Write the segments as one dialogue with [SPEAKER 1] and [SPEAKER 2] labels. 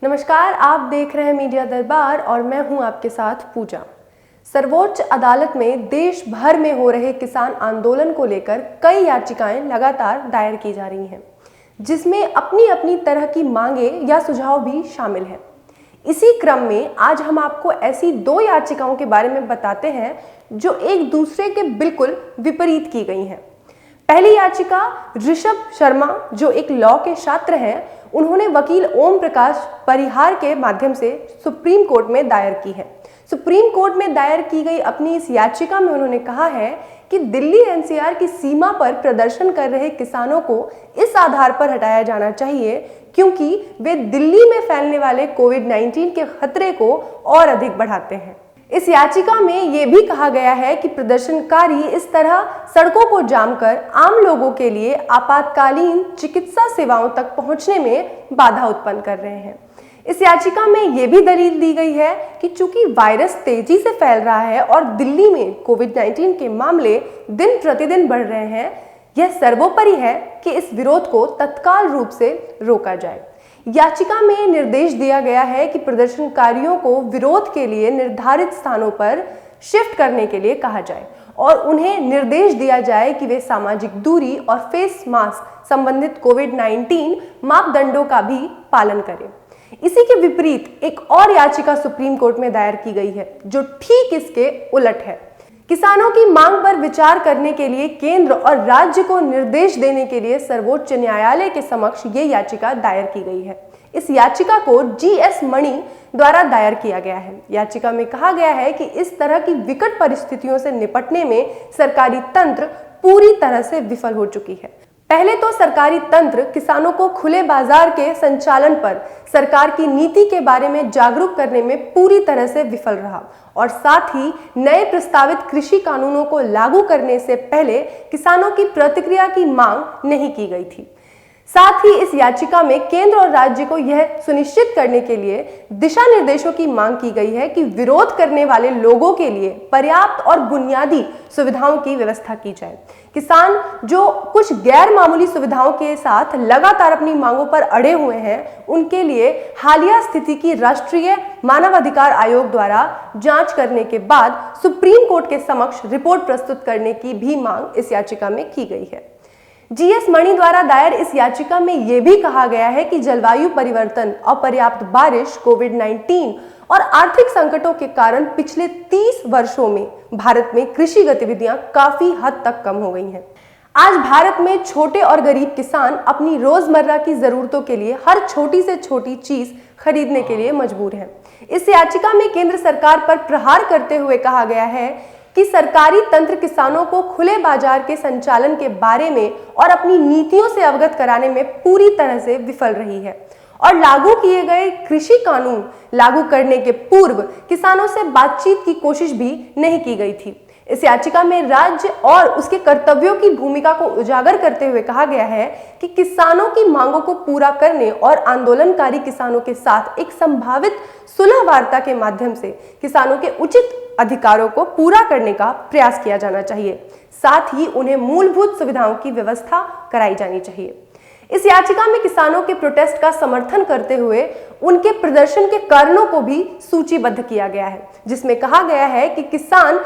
[SPEAKER 1] नमस्कार, आप देख रहे हैं मीडिया दरबार और मैं हूं आपके साथ पूजा। सर्वोच्च अदालत में देश भर में हो रहे किसान आंदोलन को लेकर कई याचिकाएं लगातार दायर की जा रही हैं, जिसमें अपनी अपनी तरह की मांगे या सुझाव भी शामिल हैं। इसी क्रम में आज हम आपको ऐसी दो याचिकाओं के बारे में बताते हैं जो एक दूसरे के बिल्कुल विपरीत की गई हैं। पहली याचिका ऋषभ शर्मा, जो एक लॉ के छात्र हैं, उन्होंने वकील ओम प्रकाश परिहार के माध्यम से सुप्रीम कोर्ट में दायर की है। सुप्रीम कोर्ट में दायर की गई अपनी इस याचिका में उन्होंने कहा है कि दिल्ली एनसीआर की सीमा पर प्रदर्शन कर रहे किसानों को इस आधार पर हटाया जाना चाहिए क्योंकि वे दिल्ली में फैलने वाले कोविड-19 के खतरे को और अधिक बढ़ाते हैं। इस याचिका में यह भी कहा गया है कि प्रदर्शनकारी इस तरह सड़कों को जाम कर आम लोगों के लिए आपातकालीन चिकित्सा सेवाओं तक पहुंचने में बाधा उत्पन्न कर रहे हैं। इस याचिका में यह भी दलील दी गई है कि चूंकि वायरस तेजी से फैल रहा है और दिल्ली में कोविड-19 के मामले दिन प्रतिदिन बढ़ रहे हैं, यह सर्वोपरि है कि इस विरोध को तत्काल रूप से रोका जाए। याचिका में निर्देश दिया गया है कि प्रदर्शनकारियों को विरोध के लिए निर्धारित स्थानों पर शिफ्ट करने के लिए कहा जाए और उन्हें निर्देश दिया जाए कि वे सामाजिक दूरी और फेस मास्क संबंधित कोविड-19 मापदंडों का भी पालन करें। इसी के विपरीत एक और याचिका सुप्रीम कोर्ट में दायर की गई है जो ठीक इसके उलट है। किसानों की मांग पर विचार करने के लिए केंद्र और राज्य को निर्देश देने के लिए सर्वोच्च न्यायालय के समक्ष ये याचिका दायर की गई है। इस याचिका को जीएस मणि द्वारा दायर किया गया है। याचिका में कहा गया है कि इस तरह की विकट परिस्थितियों से निपटने में सरकारी तंत्र पूरी तरह से विफल हो चुकी है। पहले तो सरकारी तंत्र किसानों को खुले बाजार के संचालन पर सरकार की नीति के बारे में जागरूक करने में पूरी तरह से विफल रहा और साथ ही नए प्रस्तावित कृषि कानूनों को लागू करने से पहले किसानों की प्रतिक्रिया की मांग नहीं की गई थी। साथ ही इस याचिका में केंद्र और राज्य को यह सुनिश्चित करने के लिए दिशा निर्देशों की मांग की गई है कि विरोध करने वाले लोगों के लिए पर्याप्त और बुनियादी सुविधाओं की व्यवस्था की जाए। किसान जो कुछ गैर मामूली सुविधाओं के साथ लगातार अपनी मांगों पर अड़े हुए हैं, उनके लिए हालिया स्थिति की राष्ट्रीय मानवाधिकार आयोग द्वारा जांच करने के बाद सुप्रीम कोर्ट के समक्ष रिपोर्ट प्रस्तुत करने की भी मांग इस याचिका में की गई है। जीएस मणि द्वारा दायर इस याचिका में यह भी कहा गया है कि जलवायु परिवर्तन, अपर्याप्त बारिश, कोविड-19 और आर्थिक संकटों के कारण पिछले 30 वर्षों में भारत में कृषि गतिविधियां काफी हद तक कम हो गई हैं। आज भारत में छोटे और गरीब किसान अपनी रोजमर्रा की जरूरतों के लिए हर छोटी से छोटी चीज खरीदने के लिए मजबूर हैं। इस याचिका में केंद्र सरकार पर प्रहार करते हुए कहा गया है कि सरकारी तंत्र किसानों को खुले बाजार के संचालन के बारे में और अपनी नीतियों से अवगत कराने में पूरी तरह से विफल रही है और लागू किए गए कृषि कानून लागू करने के पूर्व किसानों से बातचीत की कोशिश भी नहीं की गई थी। इस याचिका में राज्य और उसके कर्तव्यों की भूमिका को उजागर करते हुए कहा गया है कि किसानों की मांगों को पूरा करने और आंदोलनकारी किसानों के साथ एक संभावित सुलह वार्ता के माध्यम से किसानों के उचित अधिकारों को पूरा करने का प्रयास किया जाना चाहिए। साथ ही उन्हें मूलभूत सुविधाओं की व्यवस्था कराई जानी चाहिए। इस याचिका में किसानों के प्रोटेस्ट का समर्थन करते हुए उनके प्रदर्शन के कारणों को भी सूचीबद्ध किया गया है, जिसमें कहा गया है कि किसान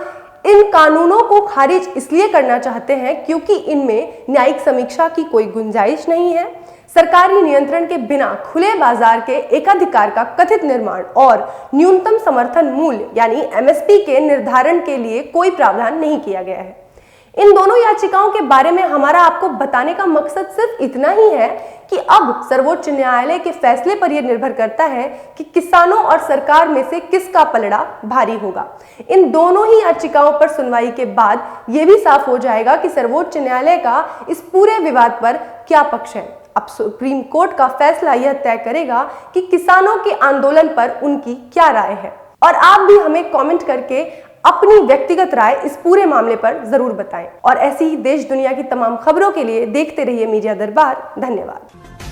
[SPEAKER 1] इन कानूनों को खारिज इसलिए करना चाहते हैं क्योंकि इनमें न्यायिक समीक्षा की कोई गुंजाइश नहीं है, सरकारी नियंत्रण के बिना खुले बाजार के एकाधिकार का कथित निर्माण और न्यूनतम समर्थन मूल्य यानी एमएसपी के निर्धारण के लिए कोई प्रावधान नहीं किया गया है। इन दोनों याचिकाओं के बारे में हमारा आपको बताने का मकसद सिर्फ इतना ही है कि अब सर्वोच्च न्यायालय के फैसले पर यह निर्भर करता है कि किसानों और सरकार में से किसका पलड़ा भारी होगा। इन दोनों ही याचिकाओं पर सुनवाई के बाद यह भी साफ हो जाएगा कि सर्वोच्च न्यायालय का इस पूरे विवाद पर क्या पक्ष है। अब सुप्रीम कोर्ट का फैसला यह तय करेगा कि किसानों के आंदोलन पर उनकी क्या राय है। और आप भी हमें कमेंट करके अपनी व्यक्तिगत राय इस पूरे मामले पर जरूर बताएं और ऐसी ही देश दुनिया की तमाम खबरों के लिए देखते रहिए मीडिया दरबार। धन्यवाद।